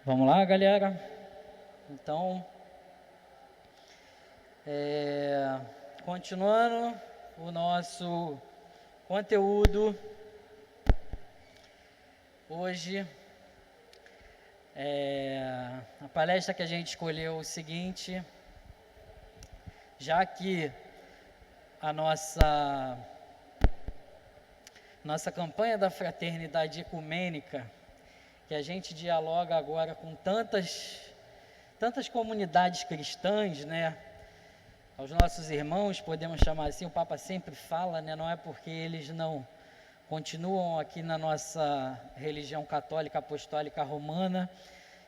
Vamos lá, galera? Então, continuando o nosso conteúdo, hoje, a palestra que a gente escolheu é o seguinte: já que a nossa campanha da fraternidade ecumênica, que a gente dialoga agora com tantas comunidades cristãs, né? Aos nossos irmãos, podemos chamar assim, o Papa sempre fala, né? Não é porque eles não continuam aqui na nossa religião católica apostólica romana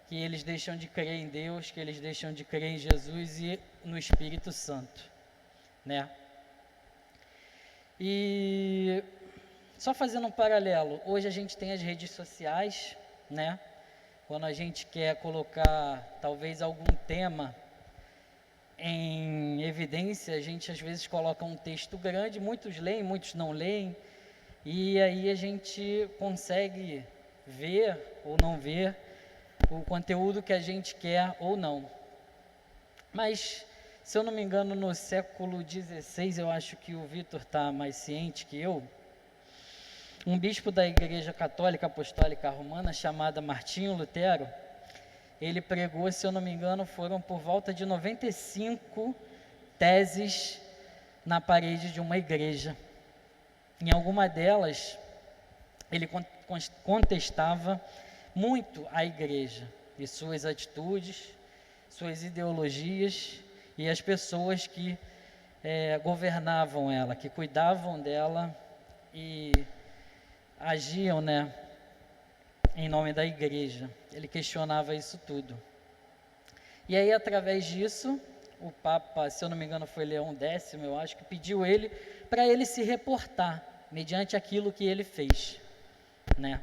que eles deixam de crer em Deus, que eles deixam de crer em Jesus e no Espírito Santo, né? E só fazendo um paralelo, hoje a gente tem as redes sociais, né? Quando a gente quer colocar talvez algum tema em evidência, a gente às vezes coloca um texto grande, muitos leem, muitos não leem, e aí a gente consegue ver ou não ver o conteúdo que a gente quer ou não. Mas, se eu não me engano, no século XVI, eu acho que o Vitor está mais ciente que eu, um bispo da Igreja Católica Apostólica Romana, chamado Martinho Lutero, ele pregou, se eu não me engano, foram por volta de 95 teses na parede de uma igreja. Em alguma delas, ele contestava muito a igreja e suas atitudes, suas ideologias e as pessoas que governavam ela, que cuidavam dela e agiam, né, em nome da igreja. Ele questionava isso tudo. E aí, através disso, o Papa, se eu não me engano, foi Leão X, eu acho, que pediu ele para ele se reportar mediante aquilo que ele fez, né?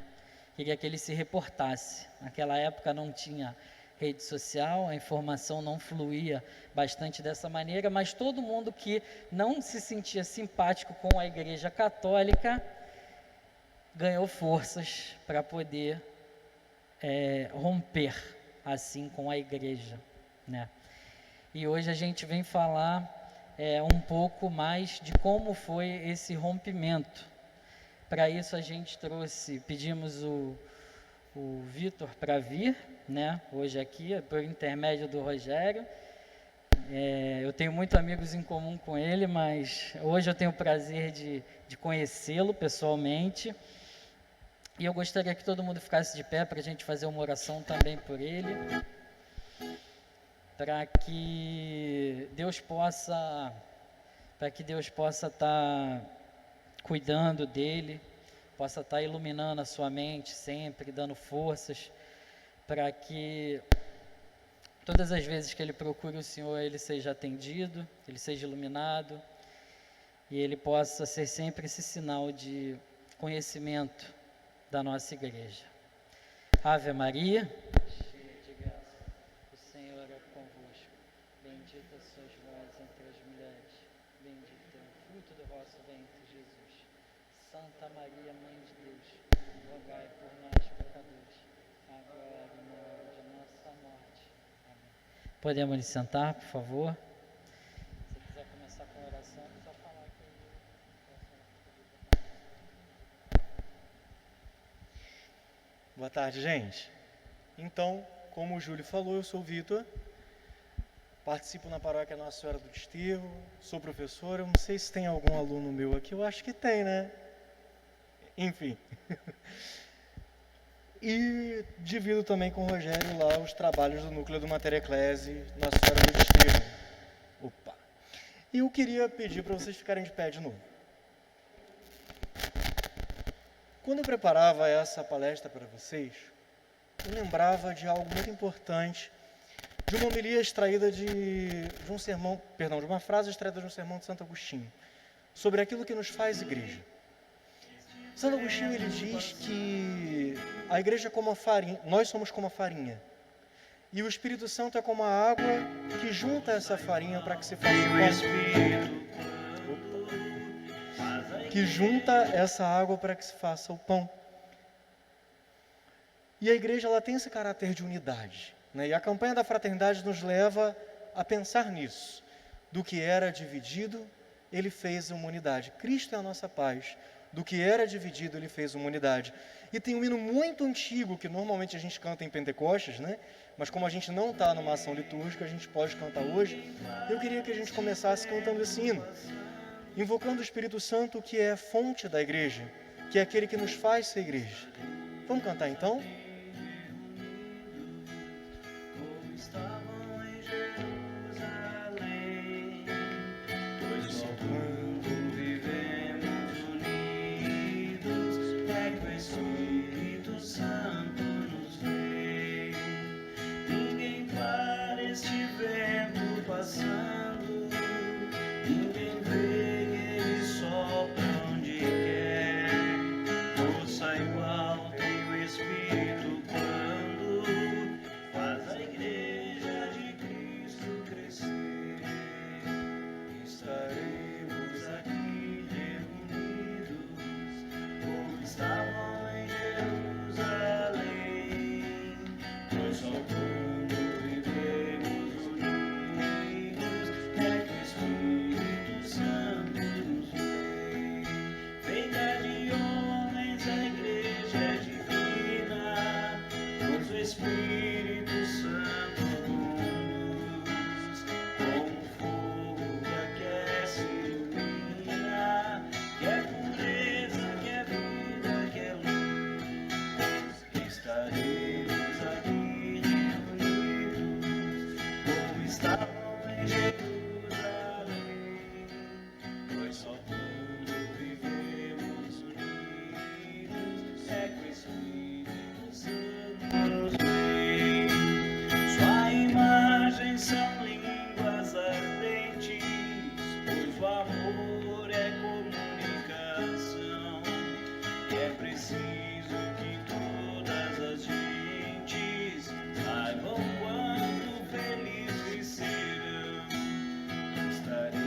Queria que ele se reportasse. Naquela época não tinha rede social, a informação não fluía bastante dessa maneira, mas todo mundo que não se sentia simpático com a Igreja Católica ganhou forças para poder romper assim com a igreja, né? E hoje a gente vem falar um pouco mais de como foi esse rompimento. Para isso a gente pedimos o Vitor para vir, né? Hoje aqui, por intermédio do Rogério. Eu tenho muitos amigos em comum com ele, mas hoje eu tenho o prazer de conhecê-lo pessoalmente. E eu gostaria que todo mundo ficasse de pé para a gente fazer uma oração também por ele, para que Deus possa estar cuidando dele, possa estar iluminando a sua mente sempre, dando forças, para que todas as vezes que ele procure o Senhor, ele seja atendido, ele seja iluminado, e ele possa ser sempre esse sinal de conhecimento da nossa igreja. Ave Maria, cheia de graça, o Senhor é convosco. Bendita sois vós entre as mulheres, bendito é o fruto do vosso ventre, Jesus. Santa Maria, Mãe de Deus, rogai por nós, pecadores, agora e na hora de nossa morte. Amém. Podemos nos sentar, por favor? Se quiser começar com a oração, é só falar que Boa tarde, gente. Então, como o Júlio falou, eu sou o Vitor, participo na paróquia Nossa Senhora do Desterro, sou professor. Eu não sei se tem algum aluno meu aqui, eu acho que tem, né? Enfim. E divido também com o Rogério lá os trabalhos do núcleo do Mater Ecclesiae Nossa Senhora do Desterro. Opa! E eu queria pedir para vocês ficarem de pé de novo. Quando eu preparava essa palestra para vocês, eu lembrava de algo muito importante, de uma homilia extraída de uma frase extraída de um sermão de Santo Agostinho, sobre aquilo que nos faz igreja. Santo Agostinho, ele diz que a igreja é como a farinha, nós somos como a farinha, e o Espírito Santo é como a água que junta essa farinha para que se faça o pão. Que junta essa água para que se faça o pão. E a igreja ela tem esse caráter de unidade, né? E a campanha da fraternidade nos leva a pensar nisso. Do que era dividido, ele fez uma unidade. Cristo é a nossa paz. Do que era dividido, ele fez uma unidade. E tem um hino muito antigo, que normalmente a gente canta em Pentecostes, né? Mas como a gente não está numa ação litúrgica, a gente pode cantar hoje. Eu queria que a gente começasse cantando esse hino, invocando o Espírito Santo, que é a fonte da igreja, que é aquele que nos faz ser igreja. Vamos cantar então?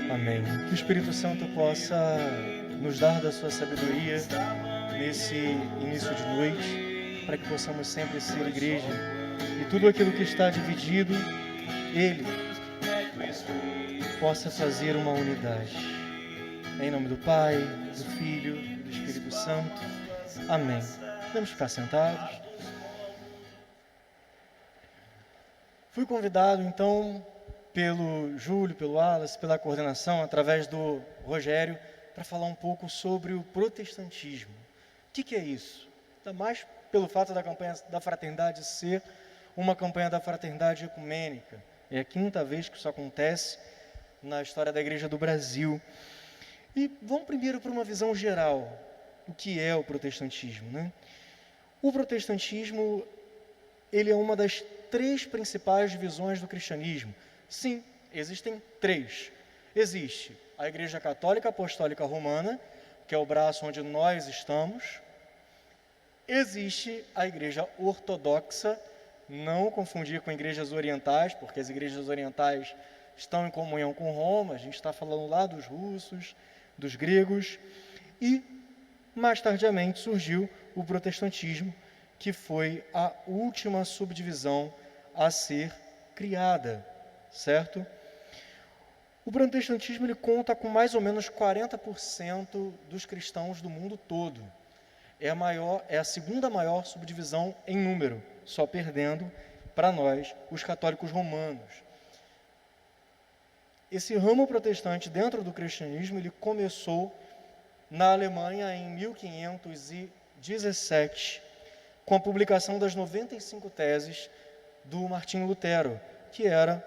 Amém. Que o Espírito Santo possa nos dar da sua sabedoria nesse início de noite, para que possamos sempre ser igreja. E tudo aquilo que está dividido, Ele possa fazer uma unidade. Em nome do Pai, do Filho, do Espírito Santo. Amém. Vamos ficar sentados. Fui convidado, então, pelo Júlio, pelo Wallace, pela coordenação, através do Rogério, para falar um pouco sobre o protestantismo. O que é isso? Ainda mais pelo fato da campanha da fraternidade ser uma campanha da fraternidade ecumênica. É a quinta vez que isso acontece na história da Igreja do Brasil. E vamos primeiro para uma visão geral. O que é o protestantismo, né? O protestantismo, ele é uma das três principais divisões do cristianismo. Sim, existem três. Existe a Igreja Católica Apostólica Romana, que é o braço onde nós estamos. Existe a Igreja Ortodoxa, não confundir com igrejas orientais, porque as igrejas orientais estão em comunhão com Roma, a gente está falando lá dos russos, dos gregos, e mais tardiamente surgiu o protestantismo, que foi a última subdivisão a ser criada, certo? O protestantismo ele conta com mais ou menos 40% dos cristãos do mundo todo. É a segunda maior subdivisão em número, só perdendo para nós, os católicos romanos. Esse ramo protestante dentro do cristianismo, ele começou na Alemanha em 1517, com a publicação das 95 teses do Martinho Lutero, que era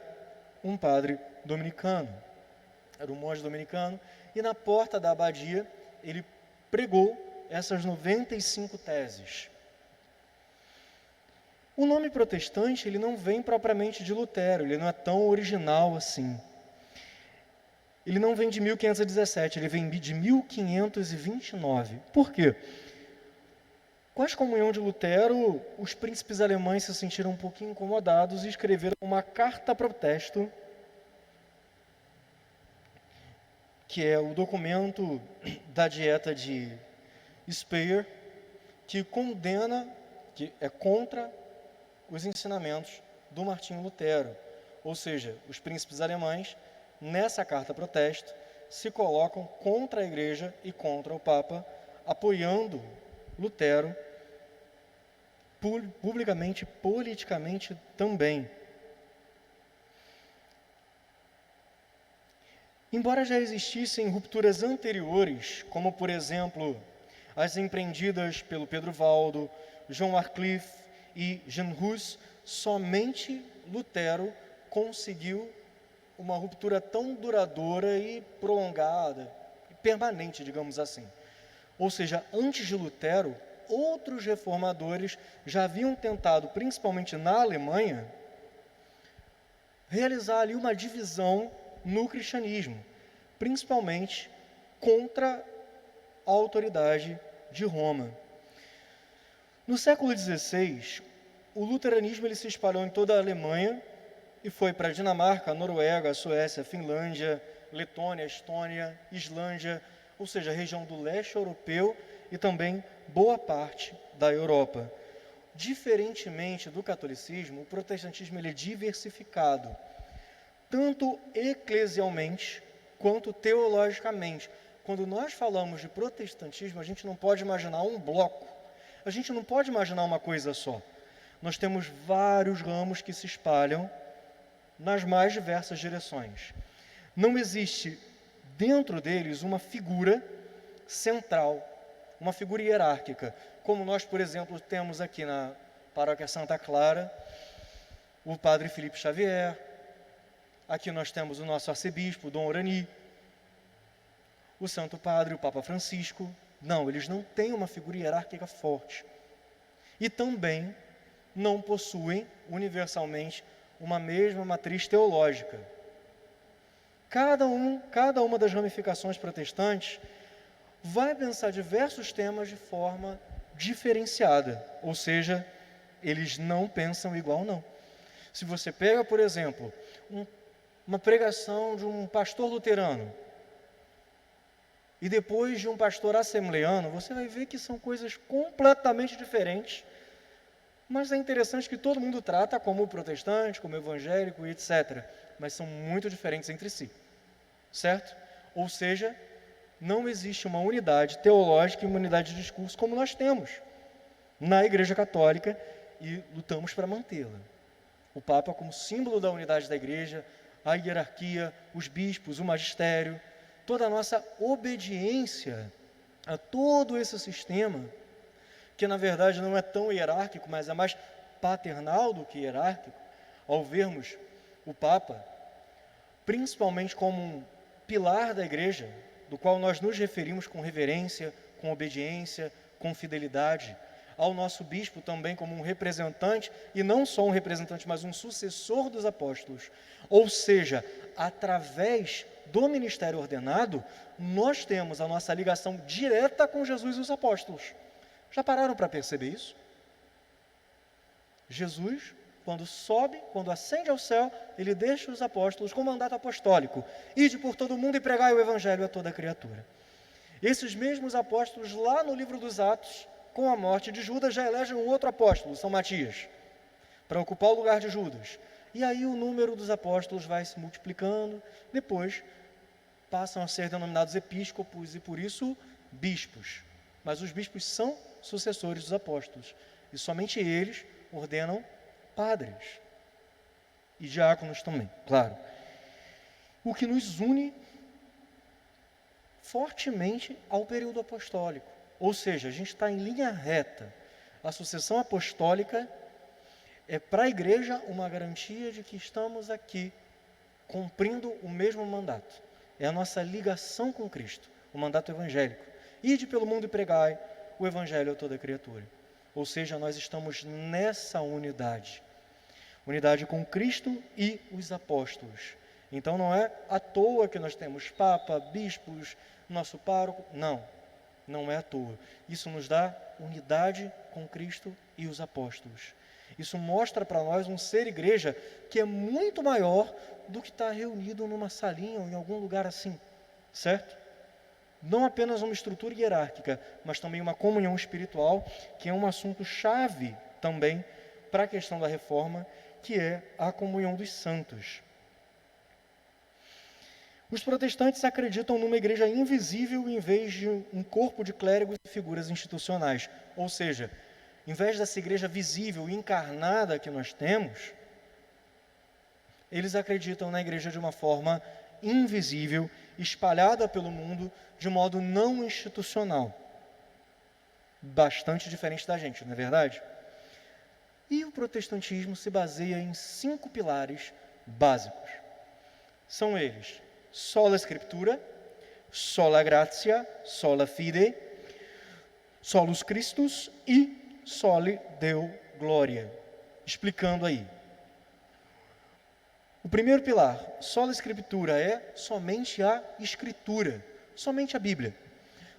um padre dominicano, era um monge dominicano, e na porta da abadia ele pregou essas 95 teses. O nome protestante ele não vem propriamente de Lutero, ele não é tão original assim. Ele não vem de 1517, ele vem de 1529. Por quê? Com a excomunhão de Lutero, os príncipes alemães se sentiram um pouquinho incomodados e escreveram uma carta protesto, que é o documento da Dieta de Speyer, que condena que é contra os ensinamentos do Martinho Lutero. Ou seja, os príncipes alemães, nessa carta protesto, se colocam contra a Igreja e contra o Papa, apoiando Lutero publicamente, politicamente também. Embora já existissem rupturas anteriores, como por exemplo as empreendidas pelo Pedro Valdo, John Wycliffe e Jean Hus, somente Lutero conseguiu uma ruptura tão duradoura e prolongada, permanente, digamos assim. Ou seja, antes de Lutero, outros reformadores já haviam tentado, principalmente na Alemanha, realizar ali uma divisão no cristianismo, principalmente contra a autoridade de Roma. No século XVI, o luteranismo ele se espalhou em toda a Alemanha e foi para a Dinamarca, a Noruega, a Suécia, a Finlândia, Letônia, Estônia, Islândia, ou seja, a região do leste europeu e também boa parte da Europa. Diferentemente do catolicismo, o protestantismo ele é diversificado, tanto eclesialmente quanto teologicamente. Quando nós falamos de protestantismo, a gente não pode imaginar um bloco, a gente não pode imaginar uma coisa só. Nós temos vários ramos que se espalham nas mais diversas direções. Não existe dentro deles uma figura central, uma figura hierárquica, como nós, por exemplo, temos aqui na Paróquia Santa Clara, o Padre Felipe Xavier, aqui nós temos o nosso arcebispo, Dom Orani, o Santo Padre, o Papa Francisco. Não, eles não têm uma figura hierárquica forte. E também não possuem, universalmente, uma mesma matriz teológica. Cada uma das ramificações protestantes vai pensar diversos temas de forma diferenciada, ou seja, eles não pensam igual, não. Se você pega, por exemplo, uma pregação de um pastor luterano e depois de um pastor assembleano, você vai ver que são coisas completamente diferentes, mas é interessante que todo mundo trata como protestante, como evangélico e etc., mas são muito diferentes entre si, certo? Ou seja, não existe uma unidade teológica e uma unidade de discurso como nós temos na Igreja Católica e lutamos para mantê-la. O Papa como símbolo da unidade da Igreja, a hierarquia, os bispos, o magistério, toda a nossa obediência a todo esse sistema, que na verdade não é tão hierárquico, mas é mais paternal do que hierárquico, ao vermos o Papa, principalmente como um pilar da Igreja, do qual nós nos referimos com reverência, com obediência, com fidelidade, ao nosso bispo também como um representante, e não só um representante, mas um sucessor dos apóstolos. Ou seja, através do ministério ordenado, nós temos a nossa ligação direta com Jesus e os apóstolos. Já pararam para perceber isso? Jesus, quando sobe, quando ascende ao céu, ele deixa os apóstolos com mandato apostólico: ide por todo mundo e pregai o evangelho a toda criatura. Esses mesmos apóstolos, lá no livro dos Atos, com a morte de Judas, já elegem um outro apóstolo, São Matias, para ocupar o lugar de Judas. E aí o número dos apóstolos vai se multiplicando, depois passam a ser denominados episcopos e por isso bispos. Mas os bispos são sucessores dos apóstolos e somente eles ordenam padres e diáconos também, claro. O que nos une fortemente ao período apostólico, ou seja, a gente está em linha reta. A sucessão apostólica é para a Igreja uma garantia de que estamos aqui cumprindo o mesmo mandato. É a nossa ligação com Cristo, o mandato evangélico. Ide pelo mundo e pregai o evangelho a toda criatura. Ou seja, nós estamos nessa unidade. Unidade com Cristo e os apóstolos. Então não é à toa que nós temos Papa, bispos, nosso pároco. Não, não é à toa. Isso nos dá unidade com Cristo e os apóstolos. Isso mostra para nós um ser igreja que é muito maior do que estar reunido numa salinha ou em algum lugar assim, certo? Não apenas uma estrutura hierárquica, mas também uma comunhão espiritual, que é um assunto chave também para a questão da reforma, que é a comunhão dos santos. Os protestantes acreditam numa igreja invisível em vez de um corpo de clérigos e figuras institucionais. Ou seja, em vez dessa igreja visível e encarnada que nós temos, eles acreditam na igreja de uma forma invisível, espalhada pelo mundo de modo não institucional. Bastante diferente da gente, não é verdade? E o protestantismo se baseia em 5 pilares básicos. São eles: sola scriptura, sola gratia, sola fide, solus Christus e soli Deo gloria. Explicando aí. O primeiro pilar, sola scriptura, é somente a Escritura, somente a Bíblia.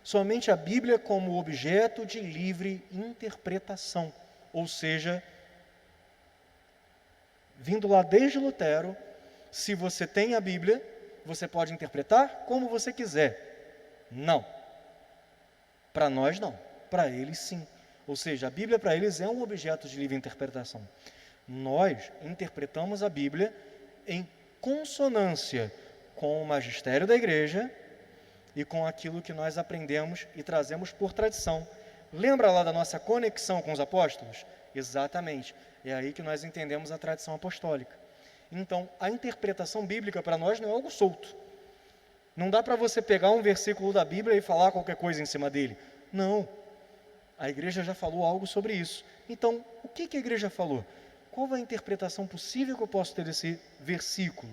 Somente a Bíblia como objeto de livre interpretação. Ou seja, vindo lá desde Lutero, se você tem a Bíblia, você pode interpretar como você quiser. Não. Para nós, não. Para eles, sim. Ou seja, a Bíblia para eles é um objeto de livre interpretação. Nós interpretamos a Bíblia em consonância com o magistério da igreja e com aquilo que nós aprendemos e trazemos por tradição. Lembra lá da nossa conexão com os apóstolos? Exatamente. É aí que nós entendemos a tradição apostólica. Então, a interpretação bíblica para nós não é algo solto. Não dá para você pegar um versículo da Bíblia e falar qualquer coisa em cima dele. Não. A igreja já falou algo sobre isso. Então, o que a igreja falou? Qual é a interpretação possível que eu posso ter desse versículo?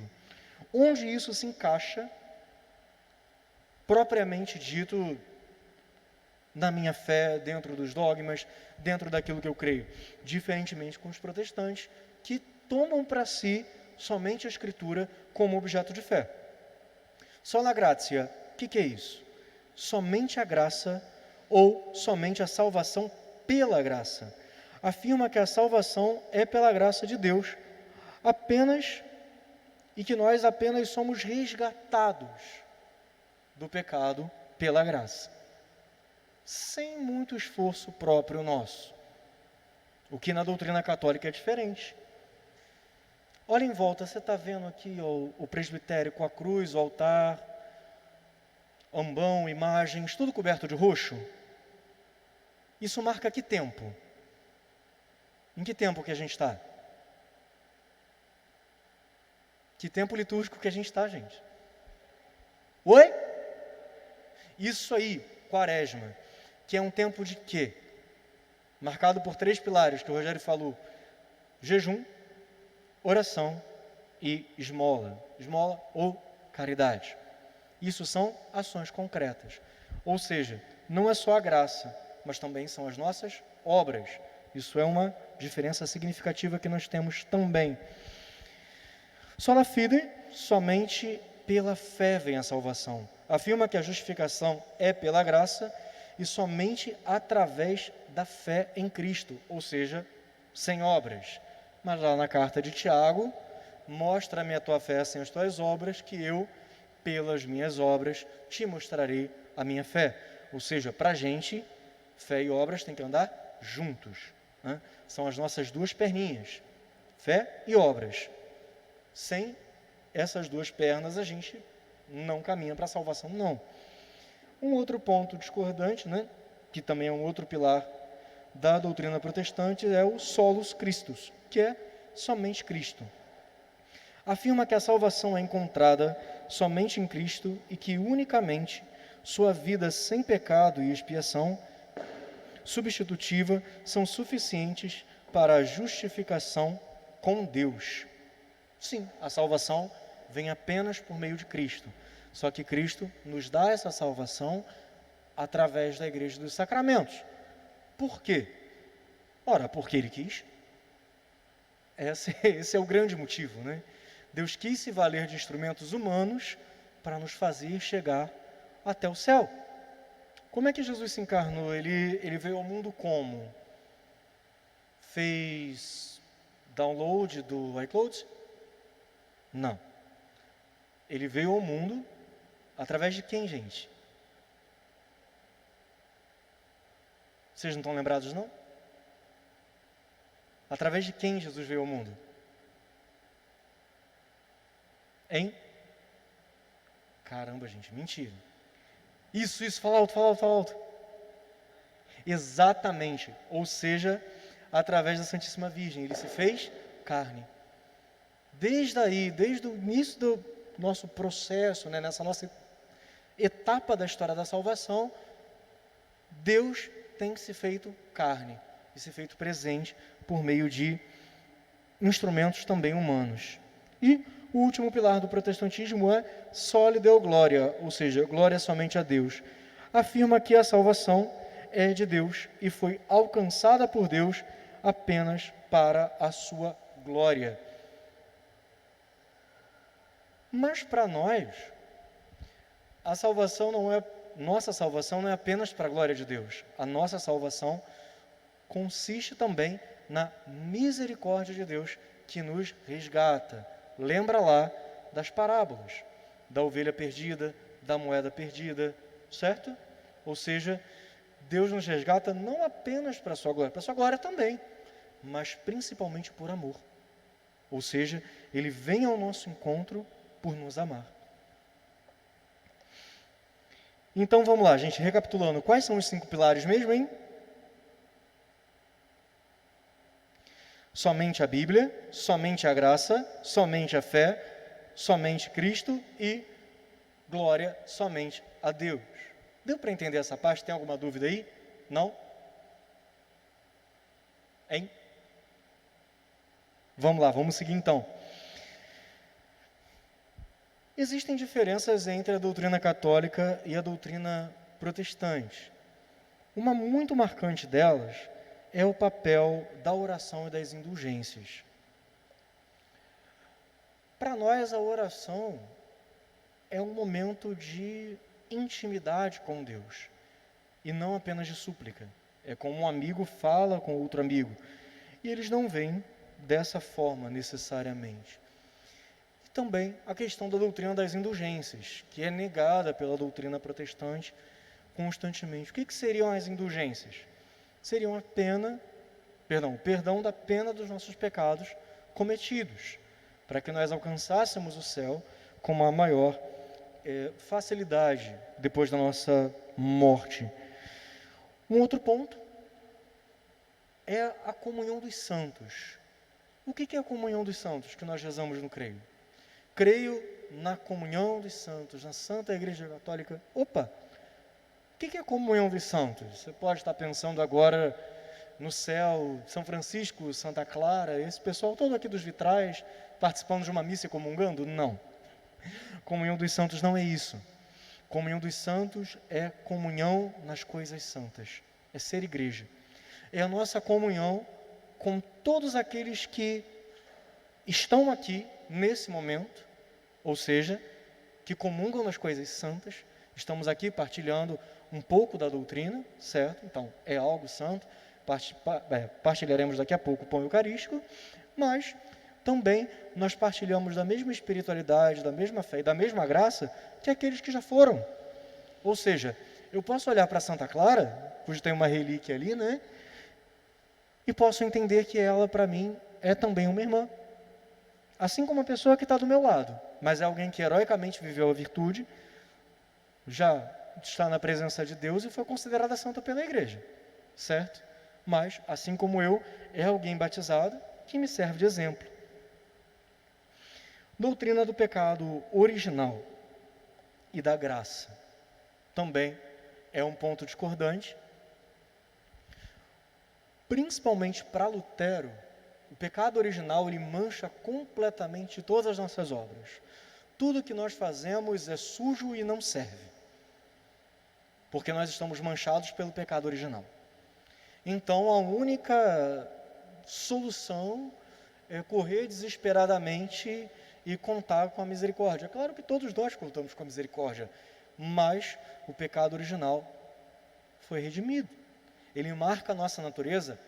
Onde isso se encaixa, propriamente dito, na minha fé, dentro dos dogmas, dentro daquilo que eu creio? Diferentemente com os protestantes, que tomam para si somente a Escritura como objeto de fé. Sola gratia, o que é isso? Somente a graça ou somente a salvação pela graça. Afirma que a salvação é pela graça de Deus, apenas, e que nós apenas somos resgatados do pecado pela graça, sem muito esforço próprio nosso, o que na doutrina católica é diferente. Olha em volta, você está vendo aqui o presbitério com a cruz, o altar, ambão, imagens, tudo coberto de roxo? Isso marca que tempo? Em que tempo que a gente está? Que tempo litúrgico que a gente está, gente? Oi? Isso aí, quaresma, que é um tempo de quê? Marcado por 3 pilares que o Rogério falou: jejum, oração e esmola. Esmola ou caridade. Isso são ações concretas. Ou seja, não é só a graça, mas também são as nossas obras. Isso é uma diferença significativa que nós temos também. Sola fide, somente pela fé vem a salvação. Afirma que a justificação é pela graça e somente através da fé em Cristo, ou seja, sem obras. Mas lá na carta de Tiago, mostra-me a tua fé sem as tuas obras, que eu, pelas minhas obras, te mostrarei a minha fé. Ou seja, para a gente, fé e obras têm que andar juntos. Né? São as nossas 2 perninhas, fé e obras. Sem essas 2 pernas, a gente não caminha para a salvação, não. Um outro ponto discordante, né, que também é um outro pilar da doutrina protestante, é o solus Christus, que é somente Cristo. Afirma que a salvação é encontrada somente em Cristo e que unicamente sua vida sem pecado e expiação substitutiva são suficientes para a justificação com Deus. Sim, a salvação vem apenas por meio de Cristo. Só que Cristo nos dá essa salvação através da igreja dos sacramentos. Por quê? Ora, porque Ele quis. Esse é o grande motivo, né? Deus quis se valer de instrumentos humanos para nos fazer chegar até o céu. Como é que Jesus se encarnou? Ele veio ao mundo como? Fez download do iCloud? Não. Ele veio ao mundo através de quem, gente? Vocês não estão lembrados, não? Através de quem Jesus veio ao mundo? Hein? Caramba, gente, mentira. Isso, fala alto, fala alto, fala alto. Exatamente, ou seja, através da Santíssima Virgem, ele se fez carne. Desde aí, desde o início do nosso processo, né, nessa nossa etapa da história da salvação, Deus tem se feito carne e se feito presente por meio de instrumentos também humanos. E o último pilar do protestantismo é soli deo gloria, ou seja, glória somente a Deus. Afirma que a salvação é de Deus e foi alcançada por Deus apenas para a sua glória. Mas para nós, nossa salvação não é apenas para a glória de Deus. A nossa salvação consiste também na misericórdia de Deus que nos resgata. Lembra lá das parábolas, da ovelha perdida, da moeda perdida, certo? Ou seja, Deus nos resgata não apenas para a sua glória também, mas principalmente por amor. Ou seja, Ele vem ao nosso encontro por nos amar. Então vamos lá, gente, recapitulando, quais são os 5 pilares mesmo, hein? Somente a Bíblia, somente a graça, somente a fé, somente Cristo e glória somente a Deus. Deu para entender essa parte? Tem alguma dúvida aí? Não? Hein? Vamos lá, vamos seguir então. Existem diferenças entre a doutrina católica e a doutrina protestante. Uma muito marcante delas é o papel da oração e das indulgências. Para nós, a oração é um momento de intimidade com Deus, e não apenas de súplica. É como um amigo fala com outro amigo, e eles não veem dessa forma necessariamente. E também a questão da doutrina das indulgências, que é negada pela doutrina protestante constantemente. O que seriam as indulgências? Seriam o perdão da pena dos nossos pecados cometidos, para que nós alcançássemos o céu com uma maior facilidade depois da nossa morte. Um outro ponto é a comunhão dos santos. O que é a comunhão dos santos que nós rezamos no creio? Creio na comunhão dos santos, na Santa Igreja Católica. Opa! O que é a comunhão dos santos? Você pode estar pensando agora no céu, São Francisco, Santa Clara, esse pessoal todo aqui dos vitrais, participando de uma missa e comungando? Não. Comunhão dos santos não é isso. Comunhão dos santos é comunhão nas coisas santas. É ser igreja. É a nossa comunhão com todos aqueles que estão aqui nesse momento, ou seja, que comungam nas coisas santas. Estamos aqui partilhando um pouco da doutrina, certo? Então, é algo santo. Partilharemos daqui a pouco o pão eucarístico, mas também nós partilhamos da mesma espiritualidade, da mesma fé e da mesma graça que aqueles que já foram. Ou seja, eu posso olhar para Santa Clara, cujo tem uma relíquia ali, né? E posso entender que ela, para mim, é também uma irmã. Assim como a pessoa que está do meu lado, mas é alguém que heroicamente viveu a virtude, já está na presença de Deus e foi considerada santa pela igreja, certo? Mas, assim como eu, é alguém batizado que me serve de exemplo. Doutrina do pecado original e da graça também é um ponto discordante. Principalmente para Lutero, o pecado original ele mancha completamente todas as nossas obras. Tudo que nós fazemos é sujo e não serve, porque nós estamos manchados pelo pecado original. Então, a única solução é correr desesperadamente e contar com a misericórdia. Claro que todos nós contamos com a misericórdia, mas o pecado original foi redimido. Ele marca a nossa natureza?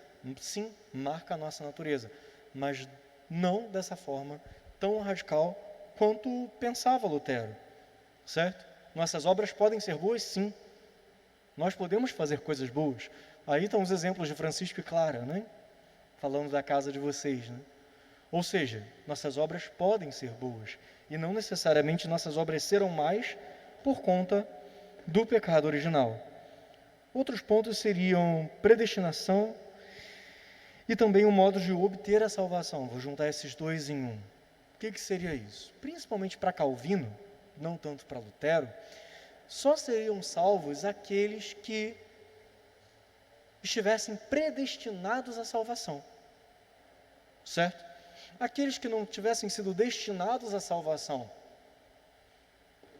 Sim, marca a nossa natureza, mas não dessa forma tão radical quanto pensava Lutero, certo? Nossas obras podem ser boas, sim. Nós podemos fazer coisas boas. Aí estão os exemplos de Francisco e Clara, né? falando da casa de vocês, né? Ou seja, nossas obras podem ser boas, e não necessariamente nossas obras serão mais por conta do pecado original. Outros pontos seriam predestinação e também o modo de obter a salvação. Vou juntar esses dois em um. O que seria isso? Principalmente para Calvino, não tanto para Lutero, só seriam salvos aqueles que estivessem predestinados à salvação. Certo? Aqueles que não tivessem sido destinados à salvação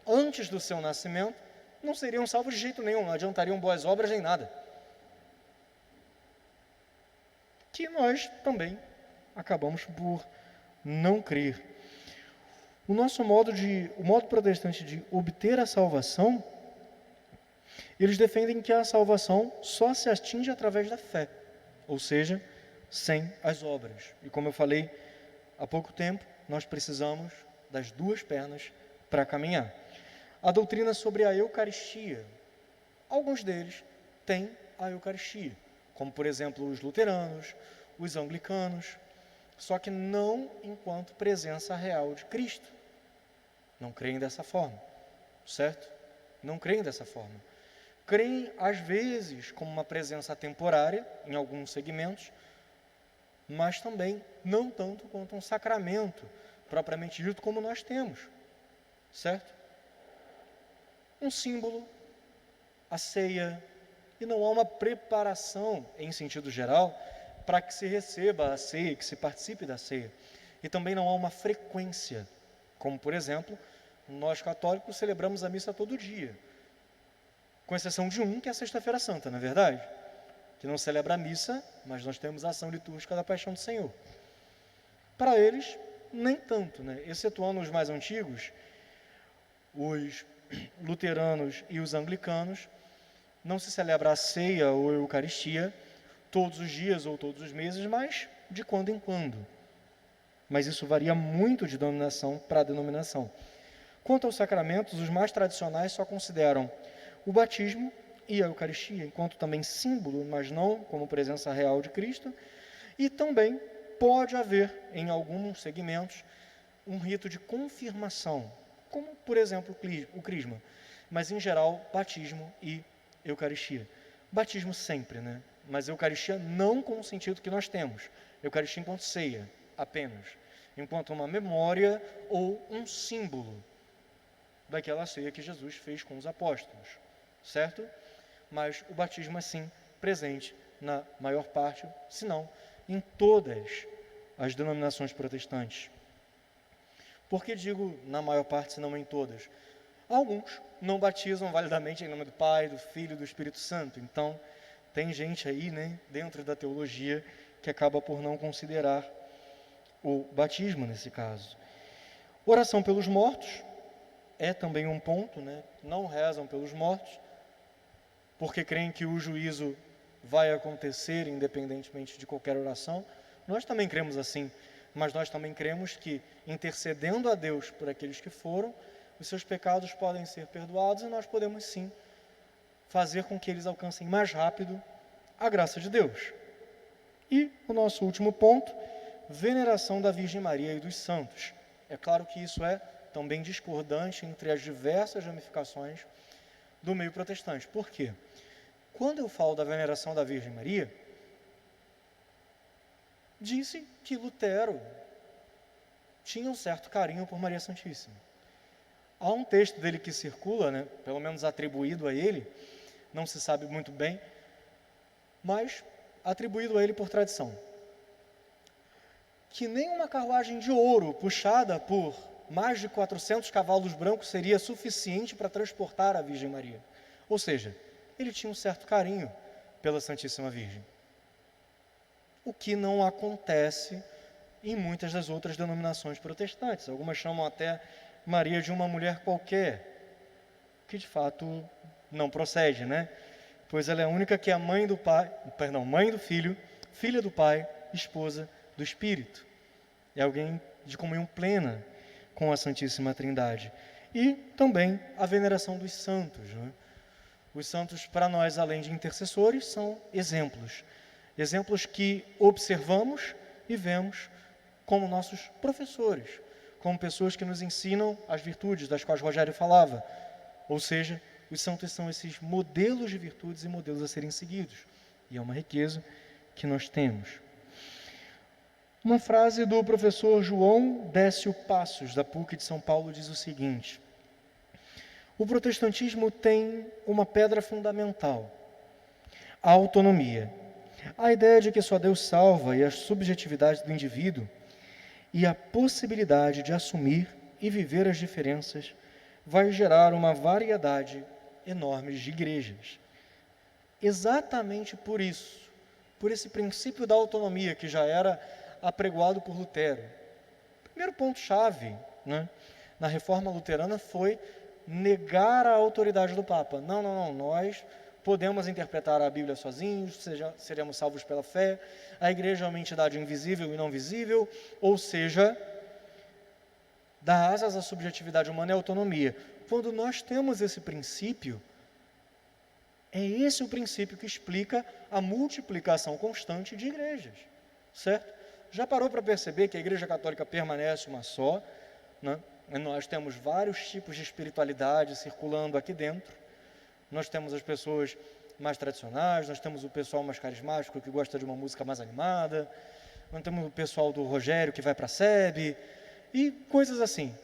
antes do seu nascimento, não seriam salvos de jeito nenhum, não adiantariam boas obras nem nada. Que nós também acabamos por não crer. O modo protestante de obter a salvação, eles defendem que a salvação só se atinge através da fé, ou seja, sem as obras. E como eu falei há pouco tempo, nós precisamos das duas pernas para caminhar. A doutrina sobre a Eucaristia, alguns deles têm a Eucaristia, como por exemplo os luteranos, os anglicanos, só que não enquanto presença real de Cristo. Não creem dessa forma, certo? Não creem dessa forma. Creem, às vezes, como uma presença temporária, em alguns segmentos, mas também não tanto quanto um sacramento, propriamente dito, como nós temos, certo? Um símbolo, a ceia, e não há uma preparação, em sentido geral, para que se receba a ceia, que se participe da ceia. E também não há uma frequência, como, por exemplo, nós católicos celebramos a missa todo dia, com exceção de um, que é a Sexta-feira Santa, não é verdade? Que não celebra a missa, mas nós temos a ação litúrgica da Paixão do Senhor. Para eles, nem tanto, né? Excetuando os mais antigos, os luteranos e os anglicanos, não se celebra a ceia ou a Eucaristia todos os dias ou todos os meses, mas de quando em quando. Mas isso varia muito de denominação para denominação. Quanto aos sacramentos, os mais tradicionais só consideram o batismo e a Eucaristia, enquanto também símbolo, mas não como presença real de Cristo, e também pode haver, em alguns segmentos, um rito de confirmação, como, por exemplo, o crisma, mas, em geral, batismo e Eucaristia. Batismo sempre, né? Mas Eucaristia não com o sentido que nós temos. Eucaristia enquanto ceia, apenas. Enquanto uma memória ou um símbolo daquela ceia que Jesus fez com os apóstolos, certo? Mas o batismo é sim presente na maior parte, se não em todas as denominações protestantes. Por que digo na maior parte, se não em todas? Alguns não batizam validamente em nome do Pai, do Filho e do Espírito Santo. Então, tem gente aí, né, dentro da teologia, que acaba por não considerar o batismo nesse caso. Oração pelos mortos é também um ponto, né? Não rezam pelos mortos, porque creem que o juízo vai acontecer independentemente de qualquer oração. Nós também cremos assim, mas nós também cremos que, intercedendo a Deus por aqueles que foram, os seus pecados podem ser perdoados e nós podemos sim fazer com que eles alcancem mais rápido a graça de Deus. E o nosso último ponto, veneração da Virgem Maria e dos santos. É claro que isso é também discordante entre as diversas ramificações do meio protestante. Por quê? Quando eu falo da veneração da Virgem Maria, disse que Lutero tinha um certo carinho por Maria Santíssima. Há um texto dele que circula, né, pelo menos atribuído a ele, não se sabe muito bem, mas atribuído a ele por tradição, que nem uma carruagem de ouro puxada por mais de 400 cavalos brancos seria suficiente para transportar a Virgem Maria. Ou seja, ele tinha um certo carinho pela Santíssima Virgem. O que não acontece em muitas das outras denominações protestantes. Algumas chamam até Maria de uma mulher qualquer, que de fato não procede, né? Pois ela é a única que é mãe do Pai, mãe do Filho, filha do Pai, esposa do Espírito. É alguém de comunhão plena com a Santíssima Trindade. E também a veneração dos santos, né? Os santos, para nós, além de intercessores, são exemplos. exemplos que observamos e vemos como nossos professores, como pessoas que nos ensinam as virtudes das quais Rogério falava. Ou seja, os santos são esses modelos de virtudes e modelos a serem seguidos. E é uma riqueza que nós temos. Uma frase do professor João Décio Passos, da PUC de São Paulo, diz o seguinte: o protestantismo tem uma pedra fundamental, a autonomia. A ideia de que só Deus salva e a subjetividade do indivíduo e a possibilidade de assumir e viver as diferenças vai gerar uma variedade enorme de igrejas. Exatamente por isso, por esse princípio da autonomia que já era apregoado por Lutero. O primeiro ponto-chave, né, na reforma luterana foi negar a autoridade do Papa. Não, nós podemos interpretar a Bíblia sozinhos, seremos salvos pela fé, a igreja é uma entidade invisível e não visível, ou seja, dá asas à subjetividade humana e à autonomia. Quando nós temos esse princípio, é esse o princípio que explica a multiplicação constante de igrejas, certo? Já parou para perceber que a Igreja Católica permanece uma só, né? Nós temos vários tipos de espiritualidade circulando aqui dentro. Nós temos as pessoas mais tradicionais, nós temos o pessoal mais carismático que gosta de uma música mais animada, nós temos o pessoal do Rogério que vai para a SEB e coisas assim.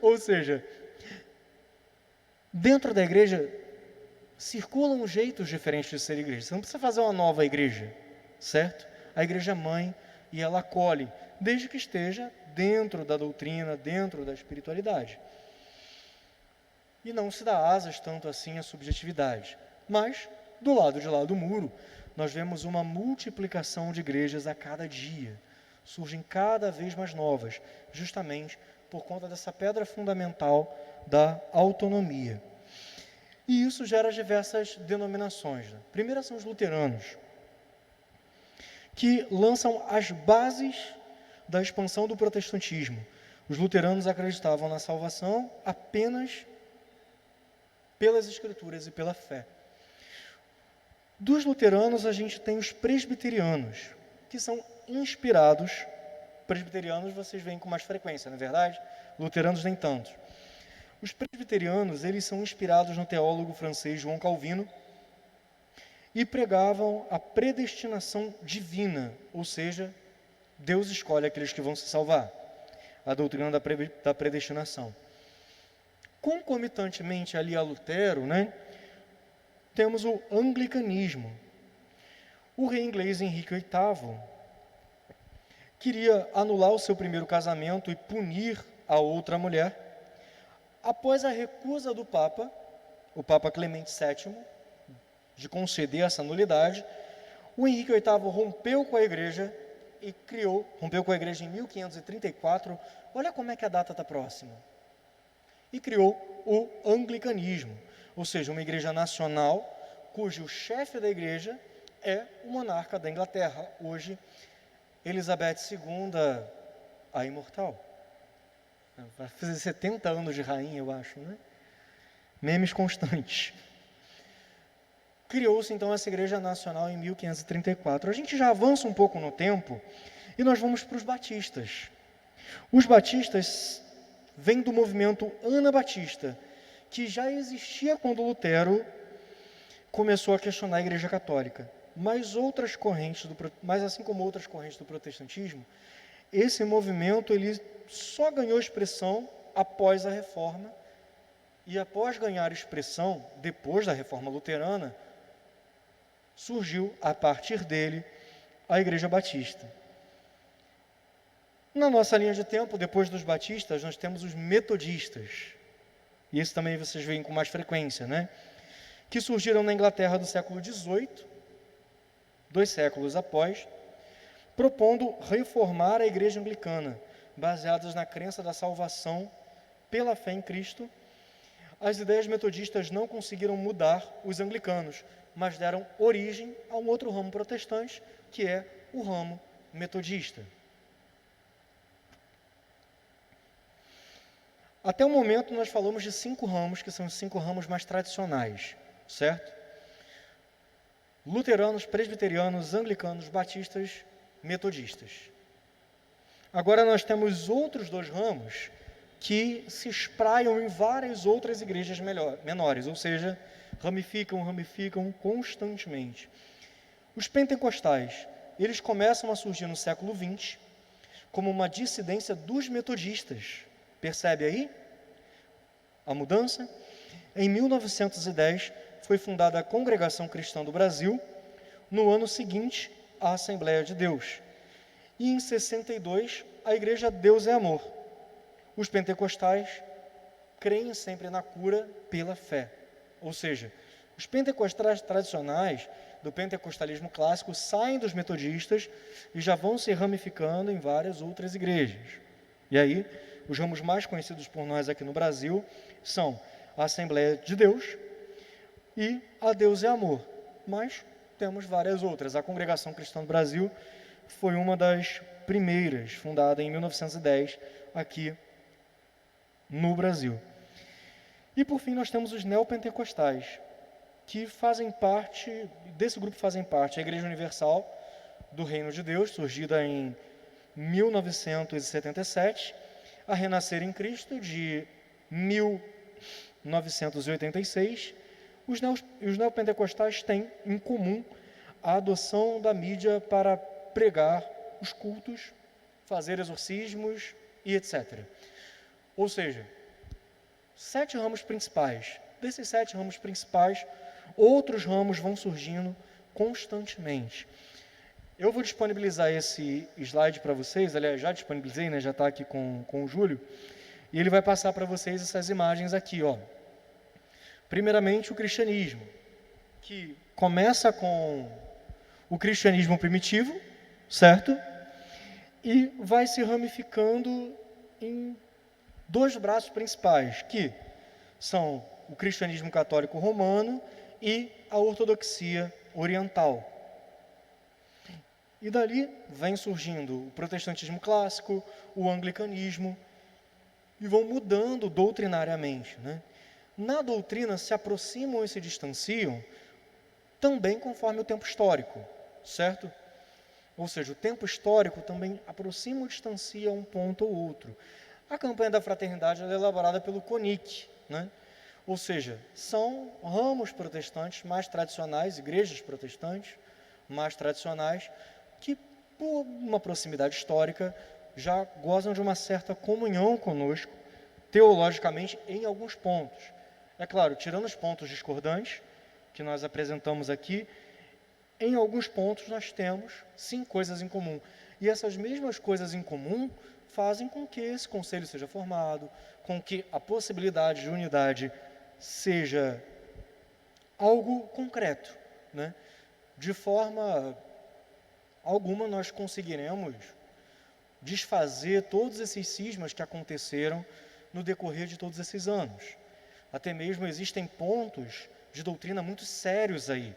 Ou seja, dentro da igreja circulam jeitos diferentes de ser igreja. Você não precisa fazer uma nova igreja, certo? A igreja é mãe e ela acolhe, desde que esteja dentro da doutrina, dentro da espiritualidade. E não se dá asas tanto assim à subjetividade. Mas, do lado de lá do muro, nós vemos uma multiplicação de igrejas a cada dia. Surgem cada vez mais novas, justamente por conta dessa pedra fundamental da autonomia. E isso gera diversas denominações. Né? Primeiro são os luteranos, que lançam as bases da expansão do protestantismo. Os luteranos acreditavam na salvação apenas pelas Escrituras e pela fé. Dos luteranos, a gente tem os presbiterianos, que são inspirados. Presbiterianos vocês veem com mais frequência, não é verdade? Luteranos nem tanto. Os presbiterianos, eles são inspirados no teólogo francês João Calvino e pregavam a predestinação divina, ou seja, Deus escolhe aqueles que vão se salvar, a doutrina da predestinação. Concomitantemente ali a Lutero, né, temos o anglicanismo. O rei inglês Henrique VIII queria anular o seu primeiro casamento e punir a outra mulher. Após a recusa do Papa, o Papa Clemente VII, de conceder essa nulidade, o Henrique VIII rompeu com a igreja e rompeu com a igreja em 1534, olha como é que a data está próxima, e criou o anglicanismo, ou seja, uma igreja nacional, cujo chefe da igreja é o monarca da Inglaterra, hoje Elizabeth II, a imortal. Vai fazer 70 anos de rainha, eu acho, né? Memes constantes. Criou-se então essa igreja nacional em 1534. A gente já avança um pouco no tempo e nós vamos para os batistas. Os batistas vêm do movimento anabatista, que já existia quando Lutero começou a questionar a Igreja Católica. Mas assim como outras correntes do protestantismo, esse movimento ele só ganhou expressão após a Reforma, e após ganhar expressão, depois da Reforma Luterana, surgiu, a partir dele, a Igreja Batista. Na nossa linha de tempo, depois dos batistas, nós temos os metodistas. E isso também vocês veem com mais frequência, né? Que surgiram na Inglaterra do século XVIII, 2 séculos após, propondo reformar a Igreja Anglicana, baseadas na crença da salvação pela fé em Cristo. As ideias metodistas não conseguiram mudar os anglicanos, mas deram origem a um outro ramo protestante, que é o ramo metodista. Até o momento, nós falamos de 5 ramos, que são os 5 ramos mais tradicionais, certo? luteranos, presbiterianos, anglicanos, batistas, metodistas. Agora nós temos outros dois ramos que se espraiam em várias outras igrejas menores, ou seja, ramificam constantemente. Os pentecostais, eles começam a surgir no século XX como uma dissidência dos metodistas. Percebe aí a mudança? Em 1910, foi fundada a Congregação Cristã do Brasil, no ano seguinte, a Assembleia de Deus. E em 62, a Igreja Deus é Amor. Os pentecostais creem sempre na cura pela fé. Ou seja, os pentecostais tradicionais do pentecostalismo clássico saem dos metodistas e já vão se ramificando em várias outras igrejas. E aí, os ramos mais conhecidos por nós aqui no Brasil são a Assembleia de Deus e a Deus é Amor. Mas temos várias outras. A Congregação Cristã do Brasil foi uma das primeiras, fundada em 1910, aqui no Brasil. E por fim nós temos os neopentecostais, que fazem parte, desse grupo fazem parte a Igreja Universal do Reino de Deus, surgida em 1977, a Renascer em Cristo, de 1986. Os neopentecostais têm em comum a adoção da mídia para pregar os cultos, fazer exorcismos e etc. Ou seja, 7 ramos principais. Desses 7 ramos principais, outros ramos vão surgindo constantemente. Eu vou disponibilizar esse slide para vocês, aliás, já disponibilizei, né? Já está aqui com o Júlio, e ele vai passar para vocês essas imagens aqui, ó. Primeiramente, o cristianismo, que começa com o cristianismo primitivo, certo? E vai se ramificando em 2 braços principais, que são o cristianismo católico romano e a ortodoxia oriental. E dali vem surgindo o protestantismo clássico, o anglicanismo, e vão mudando doutrinariamente, né? Na doutrina se aproximam e se distanciam também conforme o tempo histórico, certo? Ou seja, o tempo histórico também aproxima ou distancia um ponto ou outro. A campanha da fraternidade é elaborada pelo CONIC, né? Ou seja, são ramos protestantes mais tradicionais, igrejas protestantes mais tradicionais, que por uma proximidade histórica já gozam de uma certa comunhão conosco, teologicamente, em alguns pontos. É claro, tirando os pontos discordantes que nós apresentamos aqui, em alguns pontos nós temos, sim, coisas em comum. E essas mesmas coisas em comum fazem com que esse conselho seja formado, com que a possibilidade de unidade seja algo concreto, né? De forma alguma nós conseguiremos desfazer todos esses cismas que aconteceram no decorrer de todos esses anos. Até mesmo existem pontos de doutrina muito sérios aí,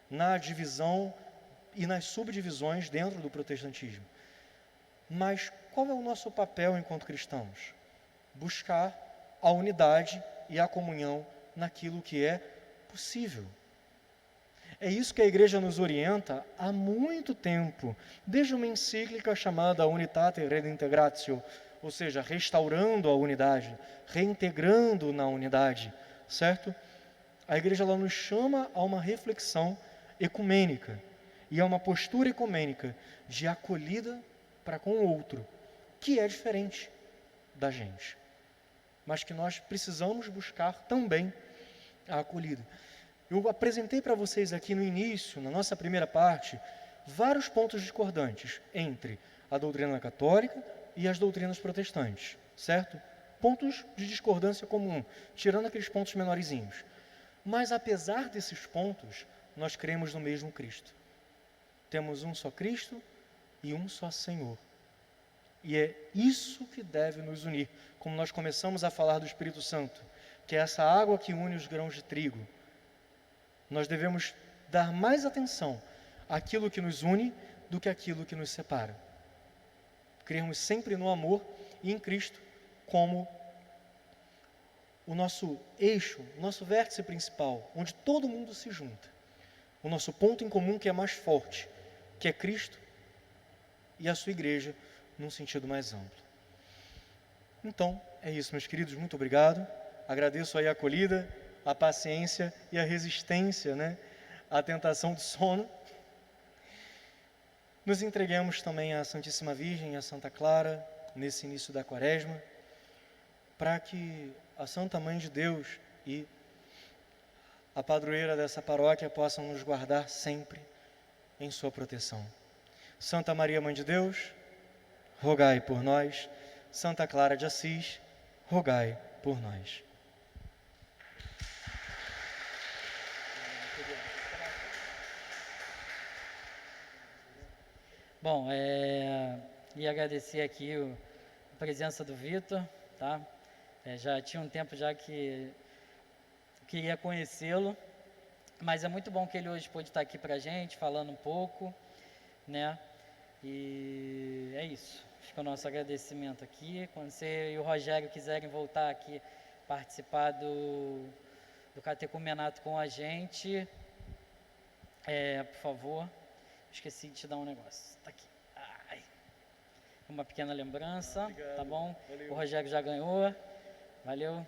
na divisão e nas subdivisões dentro do protestantismo. Mas qual é o nosso papel enquanto cristãos? Buscar a unidade e a comunhão naquilo que é possível. É isso que a igreja nos orienta há muito tempo, desde uma encíclica chamada Unitate Redintegratio, ou seja, restaurando a unidade, reintegrando na unidade, certo? A igreja ela nos chama a uma reflexão ecumênica e a uma postura ecumênica de acolhida para com o outro, que é diferente da gente, mas que nós precisamos buscar também a acolhida. Eu apresentei para vocês aqui no início, na nossa primeira parte, vários pontos discordantes entre a doutrina católica e as doutrinas protestantes, certo? Pontos de discordância comum, tirando aqueles pontos menorzinhos. Mas apesar desses pontos, nós cremos no mesmo Cristo. Temos um só Cristo e um só Senhor. E é isso que deve nos unir, como nós começamos a falar do Espírito Santo, que é essa água que une os grãos de trigo. Nós devemos dar mais atenção àquilo que nos une do que àquilo que nos separa. Crermos sempre no amor e em Cristo como o nosso eixo, nosso vértice principal, onde todo mundo se junta. o nosso ponto em comum que é mais forte, que é Cristo e a sua igreja, num sentido mais amplo. Então, é isso, meus queridos, muito obrigado. Agradeço aí a acolhida, a paciência e a resistência, né, à tentação do sono. Nos entreguemos também à Santíssima Virgem e à Santa Clara, nesse início da Quaresma, para que a Santa Mãe de Deus e a padroeira dessa paróquia possam nos guardar sempre em sua proteção. Santa Maria, Mãe de Deus, rogai por nós. Santa Clara de Assis, rogai por nós. Bom, e agradecer aqui a presença do Vitor, tá? Já tinha um tempo já que queria conhecê-lo, mas é muito bom que ele hoje pôde estar aqui pra gente, falando um pouco, né? E é isso. Fica o nosso agradecimento aqui. Quando você e o Rogério quiserem voltar aqui participar do catecumenato com a gente, por favor. Esqueci de te dar um negócio. Tá aqui. Ai. Uma pequena lembrança, Obrigado. Tá bom? Valeu. O Rogério já ganhou. Valeu.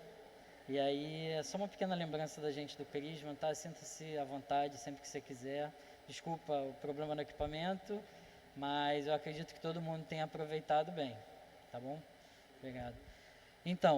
E aí, é só uma pequena lembrança da gente do Crisma, tá? Sinta-se à vontade sempre que você quiser. Desculpa o problema no equipamento, mas eu acredito que todo mundo tenha aproveitado bem, tá bom? Obrigado. Então,